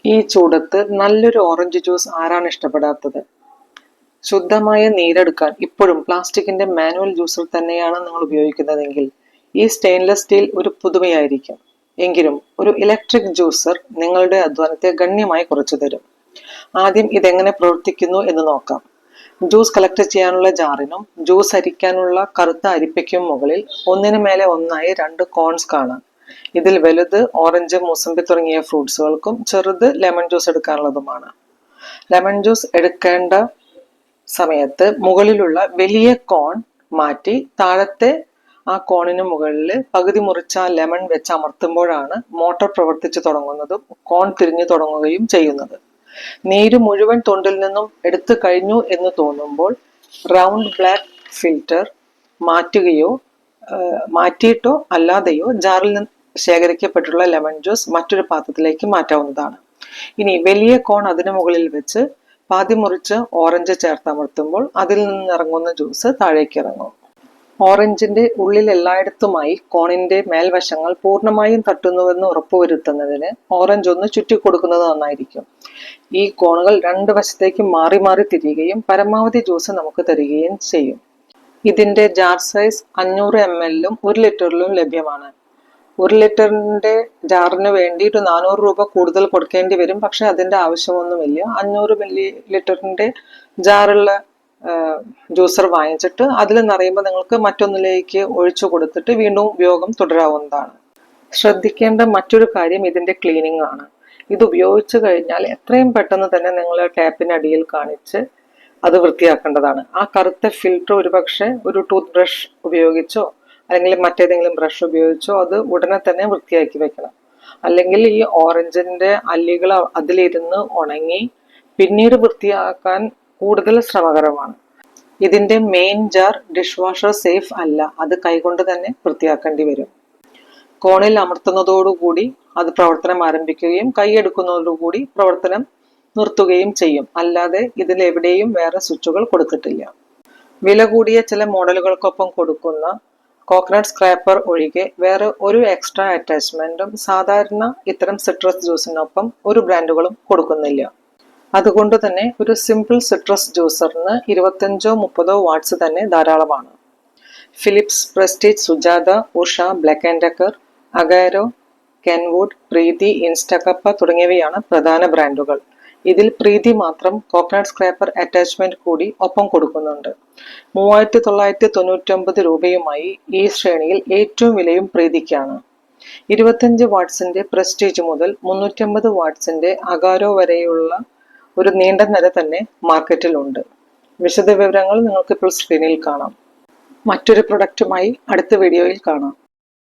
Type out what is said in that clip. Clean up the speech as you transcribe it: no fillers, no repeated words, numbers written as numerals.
ഈ ചൂടത്ത് നല്ലൊരു ഓറഞ്ച് ജ്യൂസ് ആരാണ് ഇഷ്ടപ്പെടാത്തത്? ശുദ്ധമായ നീരെടുക്കാൻ ഇപ്പോഴും പ്ലാസ്റ്റിക്കിന്റെ മാനുവൽ ജ്യൂസർ തന്നെയാണ് നിങ്ങൾ ഉപയോഗിക്കുന്നതെങ്കിൽ ഈ സ്റ്റെയിൻലെസ് സ്റ്റീൽ ഒരു പുതുമയായിരിക്കും. എങ്കിലും ഒരു ഇലക്ട്രിക് ജ്യൂസർ നിങ്ങളുടെ അധ്വാനത്തെ ഗണ്യമായി കുറച്ചു തരും. ആദ്യം ഇതെങ്ങനെ പ്രവർത്തിക്കുന്നു എന്ന് നോക്കാം. ജ്യൂസ് കളക്ട് ചെയ്യാനുള്ള ജാറിനും ജ്യൂസ് അരിക്കാനുള്ള കറുത്ത അരിപ്പയ്ക്കും മുകളിൽ ഒന്നിനു മേലെ ഒന്നായി 2 കോൺസ് കാണാം. ഇതിൽ വലുത് ഓറഞ്ച്, മൂസമ്പി തുടങ്ങിയ ഫ്രൂട്ട്സുകൾക്കും ചെറുത് ലെമൺ ജ്യൂസ് എടുക്കാനുള്ളതുമാണ്. ലെമൺ ജ്യൂസ് എടുക്കേണ്ട സമയത്ത് മുകളിലുള്ള വലിയ കോൺ മാറ്റി താഴത്തെ ആ കോണിന് മുകളിൽ പകുതി മുറിച്ച ലെമൺ വെച്ച് അമർത്തുമ്പോഴാണ് മോട്ടോർ പ്രവർത്തിച്ചു തുടങ്ങുന്നതും കോൺ തിരിഞ്ഞു തുടങ്ങുകയും ചെയ്യുന്നത്. നീര് മുഴുവൻ തൊണ്ടിൽ നിന്നും എടുത്തു കഴിഞ്ഞു എന്ന് തോന്നുമ്പോൾ റൗണ്ട് ബ്ലാക്ക് ഫിൽറ്റർ മാറ്റിയിട്ടോ അല്ലാതെയോ ജാറിൽ നിന്ന് ശേഖരിക്കപ്പെട്ടുള്ള ലെമൺ ജ്യൂസ് മറ്റൊരു പാത്രത്തിലേക്ക് മാറ്റാവുന്നതാണ്. ഇനി വലിയ കോൺ അതിനു മുകളിൽ വെച്ച് പാതി മുറിച്ച് ഓറഞ്ച് ചേർത്തമർത്തുമ്പോൾ അതിൽ നിന്ന് ഇറങ്ങുന്ന ജ്യൂസ് താഴേക്ക് ഇറങ്ങും. ഓറഞ്ചിന്റെ ഉള്ളിൽ എല്ലായിടത്തുമായി കോണിന്റെ മേൽവശങ്ങൾ പൂർണ്ണമായും തട്ടുന്നുവെന്ന് ഉറപ്പുവരുത്തുന്നതിന് ഓറഞ്ച് ഒന്ന് ചുറ്റി കൊടുക്കുന്നത് നന്നായിരിക്കും. ഈ കോണുകൾ 2 വശത്തേക്ക് മാറി മാറി തിരിയുകയും പരമാവധി ജ്യൂസ് നമുക്ക് തരികയും ചെയ്യും. ഇതിന്റെ ജാർ സൈസ് 500 ml 1 ലിറ്ററിലും ലഭ്യമാണ്. 1 ലിറ്ററിന്റെ ജാറിന് വേണ്ടി ഒരു 400 രൂപ കൂടുതൽ കൊടുക്കേണ്ടി വരും. പക്ഷെ അതിന്റെ ആവശ്യമൊന്നുമില്ല. 500 ml ജാറുള്ള ജ്യൂസർ വാങ്ങിച്ചിട്ട് അതിൽ നിറയുമ്പോൾ നിങ്ങൾക്ക് മറ്റൊന്നിലേക്ക് ഒഴിച്ചു കൊടുത്തിട്ട് വീണ്ടും ഉപയോഗം തുടരാവുന്നതാണ്. ശ്രദ്ധിക്കേണ്ട മറ്റൊരു കാര്യം ഇതിന്റെ ക്ലീനിങ് ആണ്. ഇത് ഉപയോഗിച്ചു കഴിഞ്ഞാൽ എത്രയും പെട്ടെന്ന് തന്നെ നിങ്ങൾ ടാപ്പിനടിയിൽ കാണിച്ച് അത് വൃത്തിയാക്കേണ്ടതാണ്. ആ കറുത്ത ഫിൽറ്റർ ഒരു ടൂത്ത് ബ്രഷ് ഉപയോഗിച്ചോ അല്ലെങ്കിൽ മറ്റേതെങ്കിലും ബ്രഷ് ഉപയോഗിച്ചോ അത് ഉടനെ തന്നെ വൃത്തിയാക്കി വെക്കണം. അല്ലെങ്കിൽ ഈ ഓറഞ്ചിന്റെ അല്ലികൾ അതിലിരുന്ന് ഉണങ്ങി പിന്നീട് വൃത്തിയാക്കാൻ കൂടുതൽ ശ്രമകരമാണ്. ഇതിന്റെ main jar dish washer safe അല്ല. അത് കൈകൊണ്ട് തന്നെ വൃത്തിയാക്കേണ്ടി വരും. കോണിൽ അമർത്തുന്നതോടുകൂടി അത് പ്രവർത്തനം ആരംഭിക്കുകയും കൈയെടുക്കുന്നതോടുകൂടി പ്രവർത്തനം നിർത്തുകയും ചെയ്യും. അല്ലാതെ ഇതിലെവിടെയും വേറെ സ്വിച്ചുകൾ കൊടുത്തിട്ടില്ല. വില കൂടിയ ചില മോഡലുകൾക്കൊപ്പം കൊടുക്കുന്ന കോക്കനട്ട് സ്ക്രാപ്പർ ഒഴികെ വേറെ ഒരു എക്സ്ട്രാ അറ്റാച്ച്മെന്റും സാധാരണ ഇത്തരം സിട്രസ് ജ്യൂസിനൊപ്പം ഒരു ബ്രാൻഡുകളും കൊടുക്കുന്നില്ല. അതുകൊണ്ട് തന്നെ ഒരു സിമ്പിൾ സിട്രസ് ജ്യൂസറിന് 25-30 വാട്ട്സ് തന്നെ ധാരാളമാണ്. Philips, Prestige, Sujata, Usha, Black and Decker, Agaro, Kenwood, Preethi, Instacuppa തുടങ്ങിയവയാണ് പ്രധാന ബ്രാൻഡുകൾ. ഇതിൽ പ്രീതി മാത്രം കോക്കനട്ട് സ്ക്രാപ്പർ അറ്റാച്ച്മെന്റ് കൂടി ഒപ്പം കൊടുക്കുന്നുണ്ട്. 3999 രൂപയുമായി ഈ ശ്രേണിയിൽ ഏറ്റവും വിലയും പ്രീതിക്കാണ്. 25 വാട്ട്സിന്റെ പ്രസ്റ്റീജ് മുതൽ 350 വാട്ട്സിന്റെ അഗാരോ വരെയുള്ള ഒരു നീണ്ട നിര തന്നെ മാർക്കറ്റിലുണ്ട്. വിശദ വിവരങ്ങൾ നിങ്ങൾക്ക് ഇപ്പോൾ സ്ക്രീനിൽ കാണാം. മറ്റൊരു പ്രൊഡക്റ്റുമായി അടുത്ത വീഡിയോയിൽ കാണാം.